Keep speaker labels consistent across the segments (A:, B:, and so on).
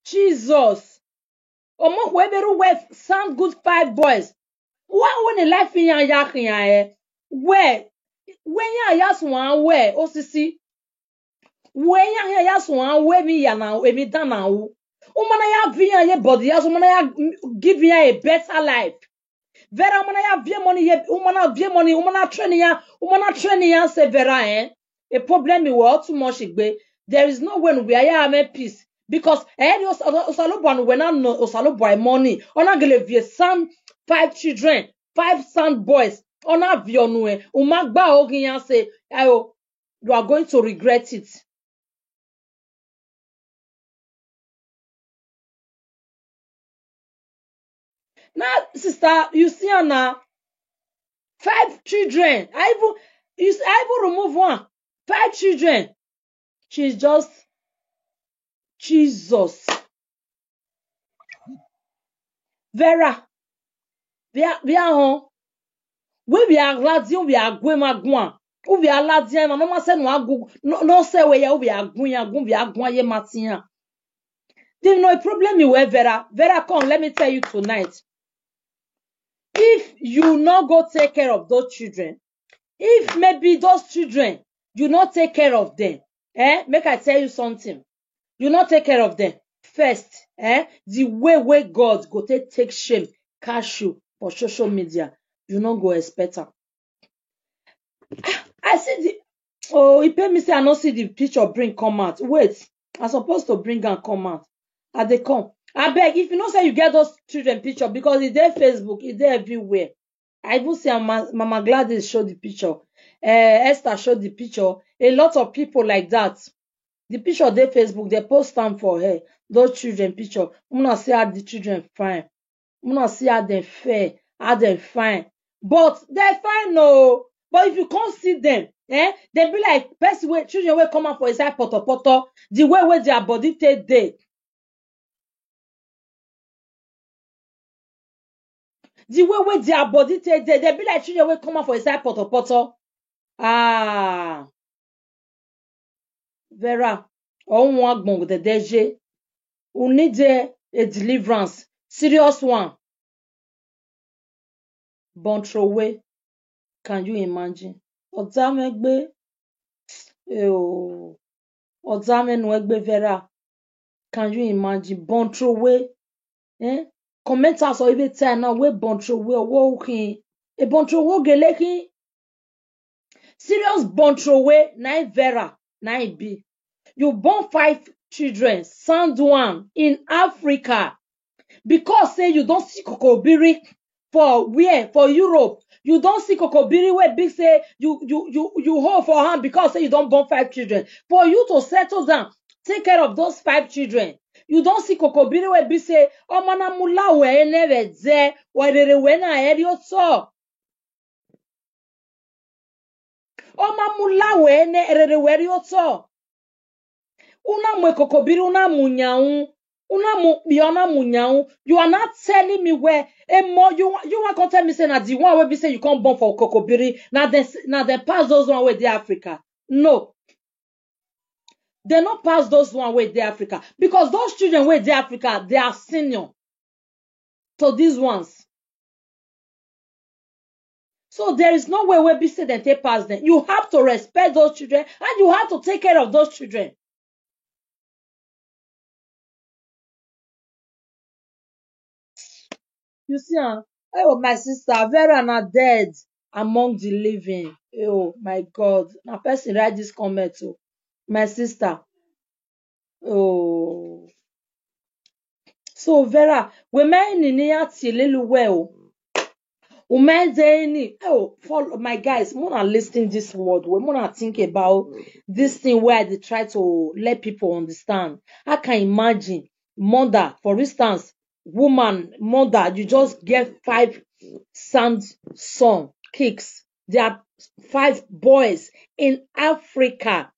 A: Jesus. Omo weberu we sound good 5 boys. One when life in ya where when ya one where osisi when ya one where me ya na emi dan na wo. Umana ya via ye body ya umana ya give ya a better life. Vera umana ya vie money ye umana vie money umana training ya se vera a problem we all too much igbe. There is no when we are have peace because osalobo when I know osalobo money ona gele vie son 5 children 5 son boys ona vie onu umagba ogin ya say ayo you are going to regret it. Now sister you see her now 5 children I even remove one 5 children she's just Jesus. Vera we are home. We are radio, we are going magua. We are ladien, no ma se no agu, no se we ya we are going, we are going ye matin. There's no problem you Vera. Vera, come, let me tell you tonight. If you not go take care of those children, if maybe those children, you not take care of them, make I tell you something. You not take care of them. First, the way God go take shame, cash you for social media, you not go expect her. I see the he pay me say I not see the picture bring come out. Wait, I'm supposed to bring and come out. As they come. I beg if you know say you get those children picture because it's there Facebook, it's there everywhere. I even see Mama Gladys show the picture. Esther showed the picture. A lot of people like that. The picture they Facebook, they post them for her. Those children picture. Muna see how the children fine. Muna see how they fair, how they fine. But they're fine, no. But if you can't see them, they be like person way children will come out for inside poto, the way where their body take day. The way where their body take day, they be like children will come out for inside poto. Ah, Vera, on one gbong the deje. We need a deliverance, serious one. Bontrowe, can you imagine? Odamegbe, Odamenwegbe Vera, can you imagine? Bontrowe, Commenters or even tell now we Bontrowe walking, a Bontrowe geleki. Serious Bontrowe, na Vera, na be. You born 5 children, sound one in Africa. Because say you don't see kokobiri for where? For Europe. You don't see kokobiri where big say you hold for hand because say you don't born 5 children. For you to settle down, take care of those 5 children. You don't see kokobiri where big say omana mula we never ze where we na eri so. Oma mula we ne eri weri so. Una mwe kokobiri una munyaun. You are not telling me where more you want to tell me say na the one where be say you can't born for kokobiri now they pass those one with the Africa. No. They not pass those one with the Africa because those children with the Africa they are senior to these ones. So there is no way where be say that they pass them. You have to respect those children and you have to take care of those children. You see, oh my sister, Vera not dead among the living. Oh my God, na person write this comment. Oh, my sister. Oh, so Vera, we may ni ati little well. Oh, follow my guys. Mona listening this word. We mona think about this thing where they try to let people understand. I can imagine mother, for instance, woman, mother, you just get 5 son, kicks. There are 5 boys in Africa.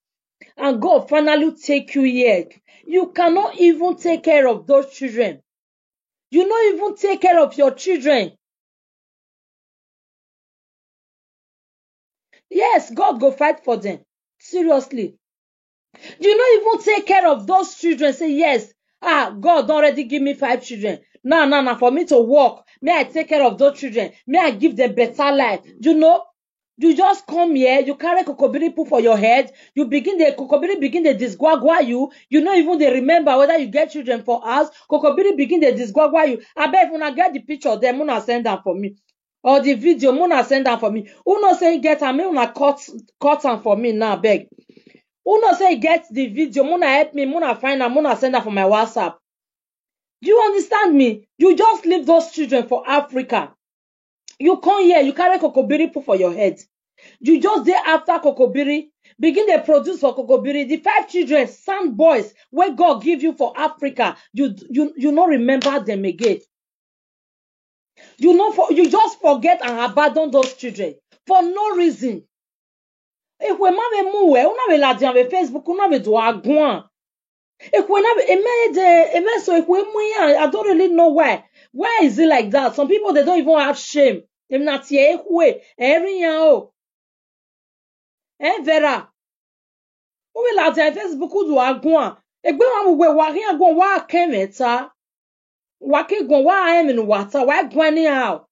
A: And God finally take you here. You cannot even take care of those children. You not even take care of your children. Yes, God go fight for them. Seriously. You not even take care of those children. Say, yes, God already give me 5 children. Now, for me to work, may I take care of those children. May I give them better life. You just come here, you carry kokobiri put for your head, kokobiri begin to disguagua you. You not even they remember whether you get children for us. Kokobiri begin to disguagua you. I bet when I get the picture, then Muna send them for me. Or the video, Muna send them for me. Who not say get them, Muna cut them for me now, beg. Who not say get the video, Muna help me, Muna find them, Muna send them for my WhatsApp. Do you understand me? You just leave those children for Africa. You come here, you carry kokobiri put for your head. You just there after kokobiri, begin to produce for kokobiri. The 5 children, son boys, where God give you for Africa, you not remember them again. You just forget and abandon those children for no reason. If we mave move, una be la dian ve Facebook, una be do agwan. If we na so if we I don't really know why. Why is it like that? Some people they don't even have shame. Them na tie ehwe, every yan o. Vera. O we la dian Facebook do agwan. Egbe wa we wa ri agwan wa kemeta. Wa ke gon wa em no wata, wa gwan ni how.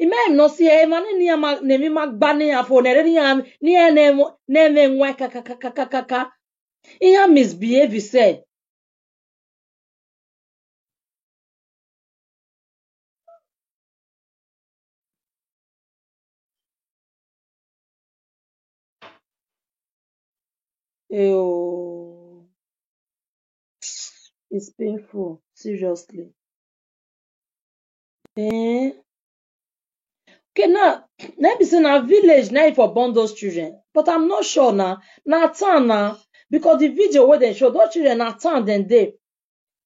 A: Imam no see e man ni ama ne mi magba ni afo ne re ni ne me nwa kaka. He misbehave, he said. Ew. It's painful, seriously. Okay, now, let me say na village now for born those children. But I'm not sure now. Na town now. Because the video where they show those children na town then they.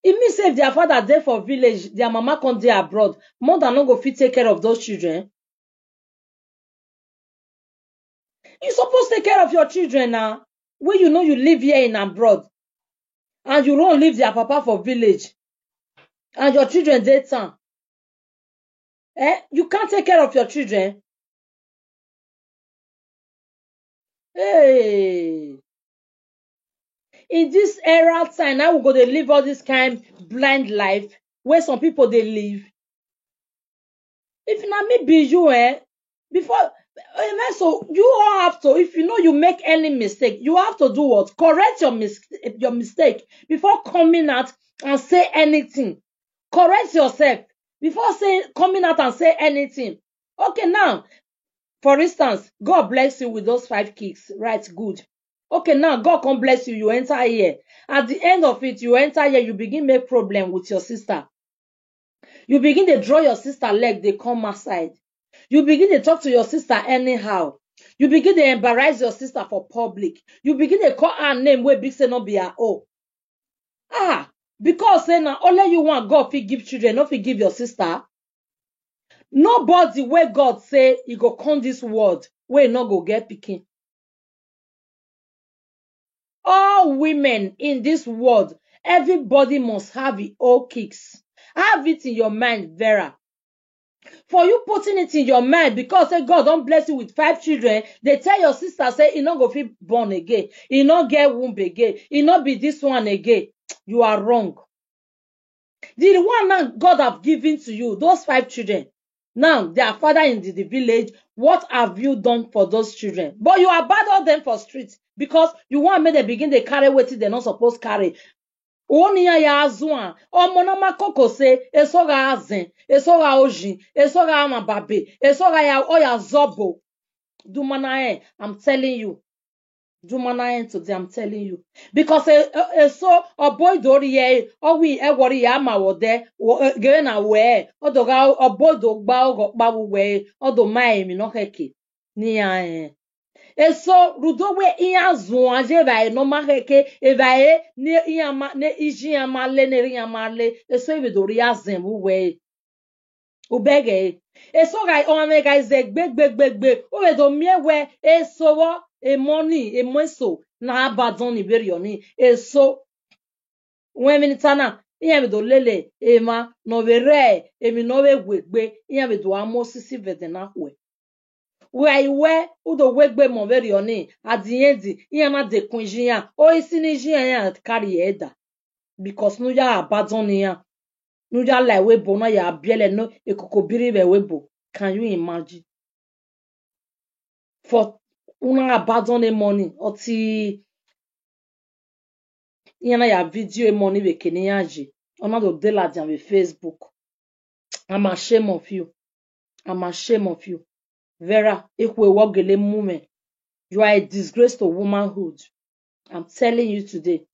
A: It means if their father there for village, their mama come there abroad, mother no go fit take care of those children. You supposed to take care of your children now. When you know you live here in abroad. And you don't leave their papa for village. And your children dey town. You can't take care of your children. Hey. In this era time, now we go to live all this kind blind life where some people they live. If na me be you, before so you all have to, if you know you make any mistake, you have to do what? Correct your mistake before coming out and say anything. Correct yourself before coming out and say anything. Okay, now, for instance, God bless you with those 5 kids. Right, good. Okay, now God can bless you. You enter here. At the end of it, you enter here, you begin make problem with your sister. You begin to draw your sister leg, they come outside. You begin to talk to your sister anyhow. You begin to embarrass your sister for public. You begin to call her name where big say no be her own. Because say now only you want God to give children, not to give your sister. Nobody where God say he go come this world where not go get pikin. All women in this world, everybody must have it all kicks. Have it in your mind, Vera. For you putting it in your mind because say God don't bless you with 5 children, they tell your sister say he not go fit born again, he not get womb again, he not be this one again. You are wrong. The one now God have given to you, those 5 children. Now their father in the village, what have you done for those children? But you abandon them for streets because you want me to begin to carry what they're not supposed to carry. Onia ya azua omono makoko se esoga azen esoga oji esoga amababe esoga ya oya zobo dumanae. I'm telling you, dumanae today. I'm telling you because so a boy dori ye owi ewori ya ma wode gere na we odoga oboy do gba ogo pa we odo mai mi no heke ni ya eso rudowe iya zuan je vai no maheke e vai ne iyama ne ijiyama le ne iyama le eso ibidori azen we ubege eso gai o me gai ze gbegbegbegbe o we do miewe eso wo e money e moso na abadon ni beri oni eso wen minitana iya bido lele ema no bere emi no we gbegbe iya bido amosisi vedena we we udo wegbe mo very oni at the end yana de kunjiya o isini jiya ya carry eda because no ya abandon ya no ya like webo na ya biele no ekokobiri be webo. Can you imagine? For una abandon the money oti yana ya video money we kenyaji ona do de la dia with Facebook. I'm ashamed of you. I'm ashamed of you. Vera, if we walk a moment, you are a disgrace to womanhood. I'm telling you today.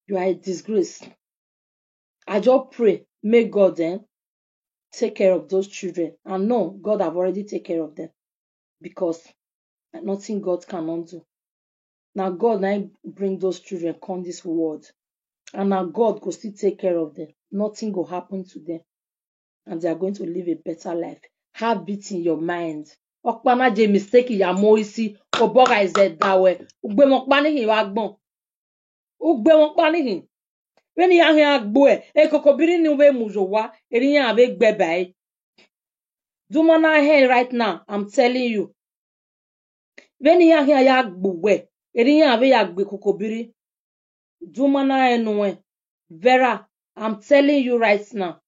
A: You are a disgrace. I just pray, may God then take care of those children. And no, God have already taken care of them. Because nothing God cannot do. Now God now bring those children come this world. And now God go still take care of them. Nothing will happen to them. And they are going to live a better life. Have it in your mind. Okpana je mistake ya mo isi oboga ize dawe. Ugbe mo pa nihin wa gbon. Ugbe mo pa nihin. When ya hin agbo ekokobiri ni we mujo wa eri yan ave gbe bai. Do mana here right now, I'm telling you. When ya hin ya agbo we eri yan ave ya gbe kokobiri. Do mana enwe. Vera, I'm telling you right now.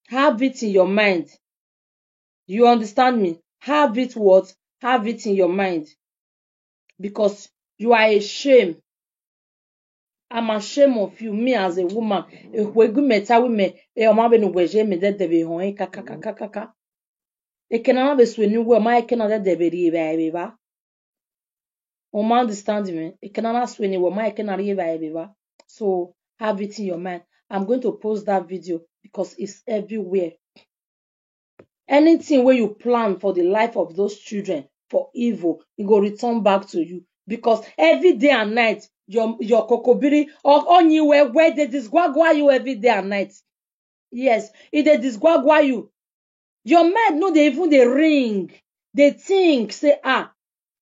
A: Have it in your mind. You understand me? Have it what? Have it in your mind. Because you are ashamed. I'm ashamed of you, me as a woman. If we go meta women, omabe no weje me de debe hon kaka. E kenana be swenu we ma e kenana de debe ri ba. O ma understand me? E kenana swenu we ma e kenana ri ba. So have it in your mind. I'm going to post that video because it's everywhere. Anything where you plan for the life of those children for evil, it go return back to you. Because every day and night, your kokobiri or on you where they disguagua you every day and night. Yes, if they disguagua you, your mind no they even they ring. They think, say, I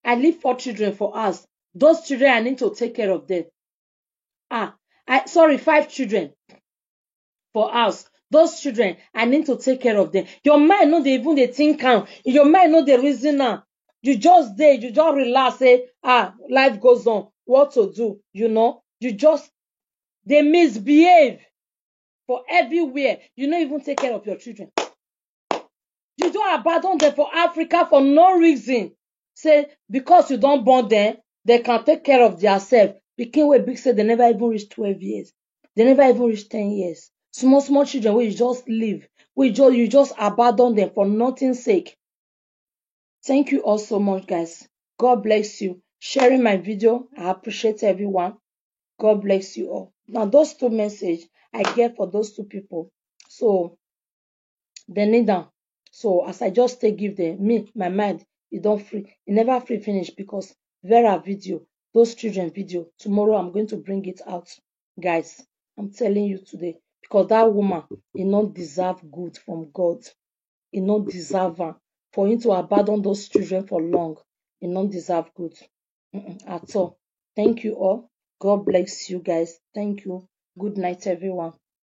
A: leave 4 children for us. Those children I need to take care of them. 5 children for us. Those children, I need to take care of them. Your mind no they even they think count. Your mind no they reason now. You just there, you just relax, say, life goes on. What to do, you know? You just they misbehave for everywhere. You don't even take care of your children. You don't abandon them for Africa for no reason. Say because you don't born them, they can take care of themselves. Became way big say they never even reach 12 years. They never even reach 10 years. Small children where you just leave. You just abandon them for nothing's sake. Thank you all so much, guys. God bless you. Sharing my video. I appreciate everyone. God bless you all. Now, those 2 messages I get for those 2 people. So, they need them. So, as I just give them, my mind, it don't free. It never free finish because Vera video, those children video, tomorrow I'm going to bring it out. Guys, I'm telling you today. Because that woman, it not deserve good from God. It not deserve her. For him to abandon those children for long, it not deserve good at all. Thank you all. God bless you guys. Thank you. Good night, everyone.